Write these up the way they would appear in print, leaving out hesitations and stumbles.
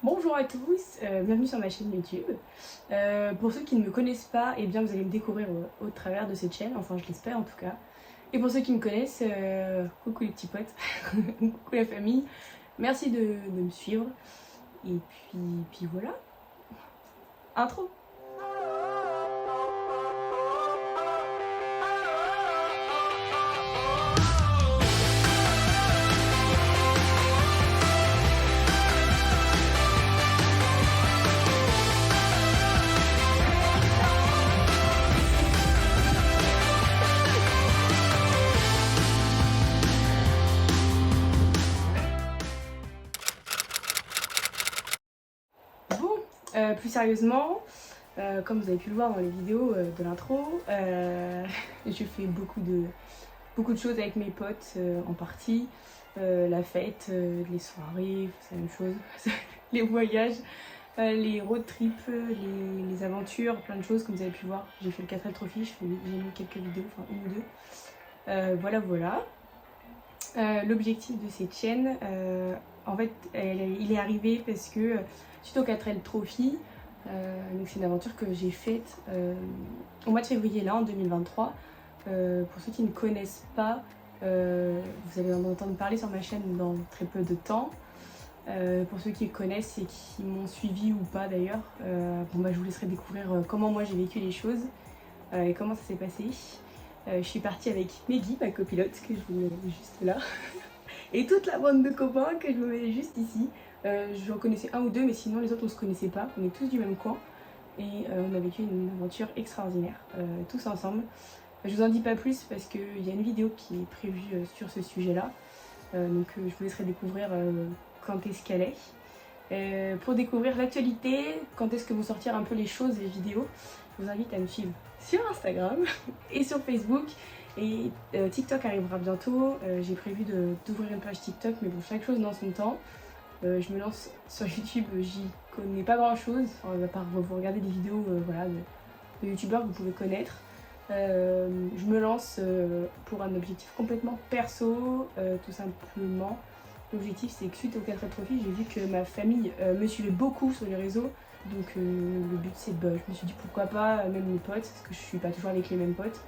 Bonjour à tous, bienvenue sur ma chaîne YouTube. Pour ceux qui ne me connaissent pas, eh bien vous allez me découvrir au travers de cette chaîne, enfin je l'espère en tout cas. Et pour ceux qui me connaissent, coucou les petits potes, coucou la famille, merci de me suivre. Et puis voilà, intro. Plus sérieusement, comme vous avez pu le voir dans les vidéos de l'intro, je fais beaucoup de choses avec mes potes en partie. La fête, les soirées, c'est la même chose, les voyages, les road trips, les aventures, plein de choses comme vous avez pu voir. J'ai fait le 4L Trophy, j'ai mis quelques vidéos, enfin une ou deux. Voilà. L'objectif de cette chaîne, en fait, il est arrivé parce que suite au 4L Trophy, donc c'est une aventure que j'ai faite au mois de février là en 2023. Pour ceux qui ne connaissent pas, vous allez en entendre parler sur ma chaîne dans très peu de temps. Pour ceux qui connaissent et qui m'ont suivi ou pas d'ailleurs, je vous laisserai découvrir comment moi j'ai vécu les choses et comment ça s'est passé. Je suis partie avec Meggy, ma copilote, que je vous mets juste là, et toute la bande de copains que je vous mets juste ici. J'en connaissais un ou deux, mais sinon les autres on se connaissait pas. On est tous du même coin et on a vécu une aventure extraordinaire, tous ensemble. Je vous en dis pas plus parce qu'il y a une vidéo qui est prévue sur ce sujet-là. Donc je vous laisserai découvrir quand est-ce qu'elle est. Pour découvrir l'actualité, quand est-ce que vont sortir un peu les choses, les vidéos, je vous invite à me suivre sur Instagram et sur Facebook. Et TikTok arrivera bientôt. J'ai prévu d'ouvrir une page TikTok, mais bon, chaque chose dans son temps. Je me lance sur YouTube, j'y connais pas grand chose, à part vous regarder des vidéos de youtubeurs que vous pouvez connaître. Je me lance pour un objectif complètement perso, tout simplement. L'objectif c'est que suite au 4L Trophy, j'ai vu que ma famille me suivait beaucoup sur les réseaux. Donc le but c'est je me suis dit pourquoi pas, même mes potes, parce que je suis pas toujours avec les mêmes potes,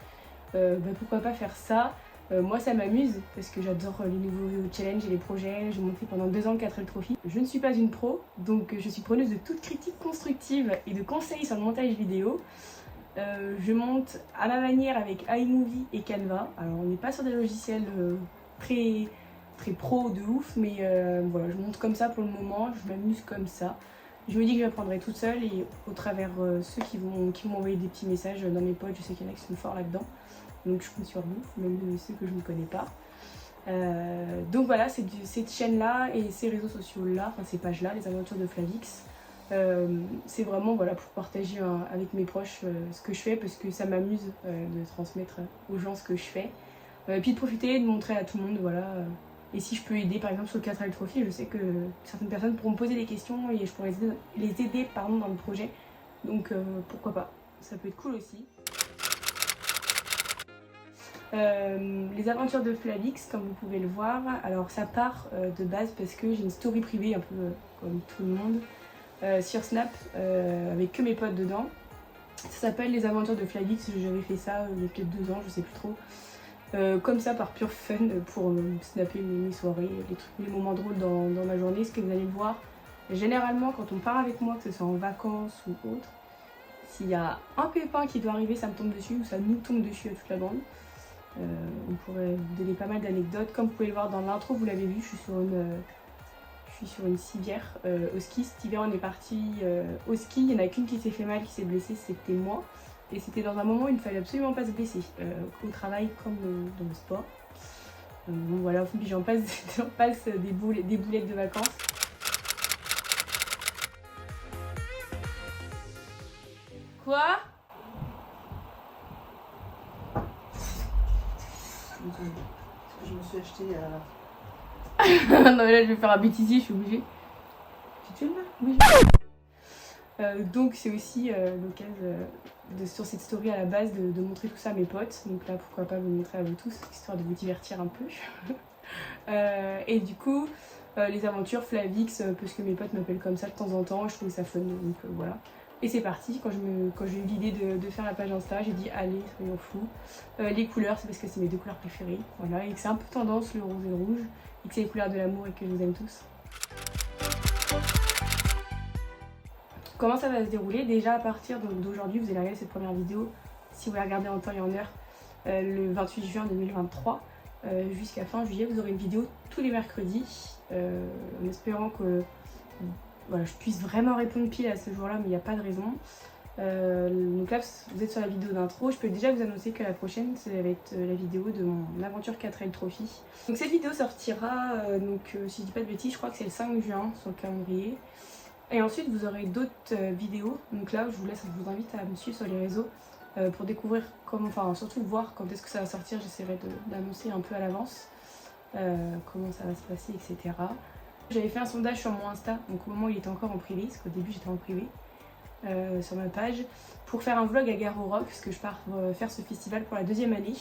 pourquoi pas faire ça. Moi ça m'amuse parce que j'adore les nouveaux challenges et les projets. J'ai monté pendant 2 ans le 4L Trophy. Je ne suis pas une pro, donc je suis preneuse de toute critique constructive et de conseils sur le montage vidéo. Je monte à ma manière avec iMovie et Canva. Alors on n'est pas sur des logiciels très pro de ouf, mais voilà, je monte comme ça pour le moment, je m'amuse comme ça. Je me dis que j'apprendrai toute seule et au travers ceux qui vont m'envoyer des petits messages dans mes potes, je sais qu'il y en a qui sont forts là-dedans. Donc je compte sur vous, même ceux que je ne connais pas. Donc voilà, c'est cette chaîne-là et ces réseaux sociaux-là, enfin ces pages-là, les aventures de Flavix. C'est vraiment voilà, pour partager avec mes proches ce que je fais parce que ça m'amuse de transmettre aux gens ce que je fais. Et puis de profiter, de montrer à tout le monde, voilà. Et si je peux aider par exemple sur le 4L Trophy, je sais que certaines personnes pourront me poser des questions et je pourrai les aider dans le projet. Donc pourquoi pas, ça peut être cool aussi. Les aventures de Flavix, comme vous pouvez le voir, alors ça part de base parce que j'ai une story privée un peu comme tout le monde sur Snap avec que mes potes dedans. Ça s'appelle les aventures de Flavix, j'avais fait ça il y a peut-être 2 ans, je sais plus trop. Comme ça par pur fun pour snapper mes soirées, les moments drôles dans ma journée. Ce que vous allez voir, généralement quand on part avec moi, que ce soit en vacances ou autre, s'il y a un pépin qui doit arriver, ça me tombe dessus ou ça nous tombe dessus à toute la bande. On pourrait vous donner pas mal d'anecdotes. Comme vous pouvez le voir dans l'intro, vous l'avez vu, je suis sur une civière au ski. Cet hiver on est parti au ski, il n'y en a qu'une qui s'est fait mal, qui s'est blessée, c'était moi. Et c'était dans un moment où il ne fallait absolument pas se blesser, au travail comme dans le sport. Bon voilà, j'en passe des boulettes de vacances. Quoi? Je me suis acheté à... Non mais là je vais faire un bêtisier, je suis obligée. Tu filmes là? Oui. Donc c'est aussi l'occasion sur cette story à la base de montrer tout ça à mes potes. Donc là pourquoi pas vous le montrer à vous tous, histoire de vous divertir un peu. Et du coup les aventures Flavix, parce que mes potes m'appellent comme ça de temps en temps, je trouve ça fun, donc voilà. Et c'est parti, quand j'ai eu l'idée de faire la page Insta, j'ai dit allez, soyons fous. Les couleurs, c'est parce que c'est mes 2 couleurs préférées, voilà, et que c'est un peu tendance le rose et le rouge, et que c'est les couleurs de l'amour et que je vous aime tous. Comment ça va se dérouler? Déjà à partir d'aujourd'hui, vous allez regarder cette première vidéo, si vous la regardez en temps et en heure, le 28 juin 2023, jusqu'à fin juillet, vous aurez une vidéo tous les mercredis, en espérant que voilà, je puisse vraiment répondre pile à ce jour-là, mais il n'y a pas de raison. Donc là, vous êtes sur la vidéo d'intro. Je peux déjà vous annoncer que la prochaine, ça va être la vidéo de mon aventure 4L Trophy. Donc cette vidéo sortira, si je dis pas de bêtises, je crois que c'est le 5 juin sur le calendrier. Et ensuite, vous aurez d'autres vidéos. Donc là, je vous invite à me suivre sur les réseaux pour découvrir comment, enfin surtout voir quand est-ce que ça va sortir. J'essaierai d'annoncer un peu à l'avance comment ça va se passer, etc. J'avais fait un sondage sur mon Insta, donc au moment où il était encore en privé, parce qu'au début j'étais en privé, sur ma page, pour faire un vlog à Gare au Rock, parce que je pars faire ce festival pour la 2e année.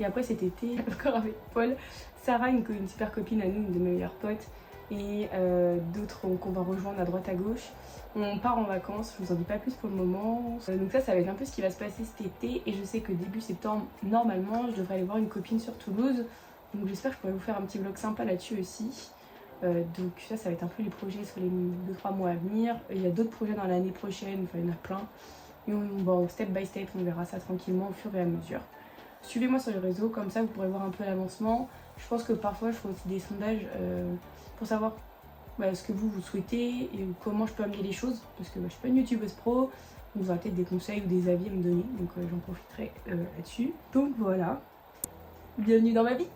Et après cet été, encore avec Paul, Sarah, une super copine à nous, une de mes meilleures potes, et d'autres qu'on va rejoindre à droite à gauche. On part en vacances, je vous en dis pas plus pour le moment. Donc ça va être un peu ce qui va se passer cet été, et je sais que début septembre, normalement, je devrais aller voir une copine sur Toulouse. Donc j'espère que je pourrai vous faire un petit vlog sympa là-dessus aussi. Donc ça va être un peu les projets sur les 2-3 mois à venir. Il y a d'autres projets dans l'année prochaine, enfin il y en a plein. Et step by step, on verra ça tranquillement au fur et à mesure. Suivez-moi sur les réseaux, comme ça vous pourrez voir un peu l'avancement. Je pense que parfois je ferai aussi des sondages pour savoir ce que vous souhaitez et comment je peux amener les choses. Parce que je suis pas une youtubeuse pro, donc vous aurez peut-être des conseils ou des avis à me donner. Donc j'en profiterai là-dessus. Donc voilà, bienvenue dans ma vie.